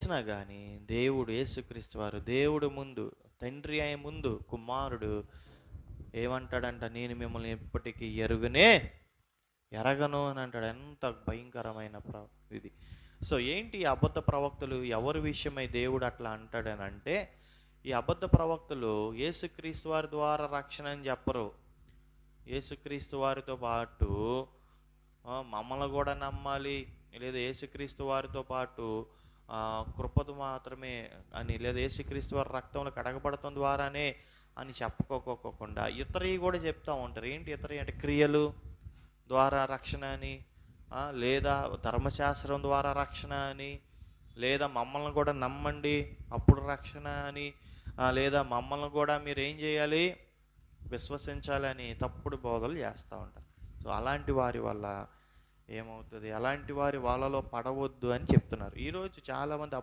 చేసినా కానీ దేవుడు యేసుక్రీస్తు వారు దేవుడు ముందు, తండ్రి అయ్యే ముందు కుమారుడు ఏమంటాడంట, నేను మిమ్మల్ని ఎప్పటికీ ఎరగను అని అంటాడు. ఎంత భయంకరమైన ఇది. సో ఏంటి ఈ అబద్ధ ప్రవక్తలు ఎవరి విషయమై దేవుడు అట్లా అంటాడనంటే, ఈ అబద్ధ ప్రవక్తలు యేసుక్రీస్తు వారి ద్వారా రక్షణ అని చెప్పరు. యేసుక్రీస్తు వారితో పాటు మమ్మల్ని కూడా నమ్మాలి, లేదా యేసుక్రీస్తు వారితో పాటు కృపదు మాత్రమే అని, లేదా యేసుక్రీస్తు వారి రక్తంలో కడగబడటం ద్వారానే అని చెప్పుకోకోకుండా ఇతరవి కూడా చెప్తూ ఉంటారు. ఏంటి ఇతరవి అంటే, క్రియలు ద్వారా రక్షణ అని, లేదా ధర్మశాస్త్రం ద్వారా రక్షణ అని, లేదా మమ్మల్ని కూడా నమ్మండి అప్పుడు రక్షణ అని, లేదా మమ్మల్ని కూడా మీరు ఏం చేయాలి, విశ్వసించాలని తప్పుడు బోధలు చేస్తూ ఉంటారు. సో అలాంటి వారి వల్ల ఏమవుతుంది, అలాంటి వారి వాళ్ళలో పడవద్దు అని చెప్తున్నారు. ఈరోజు చాలామంది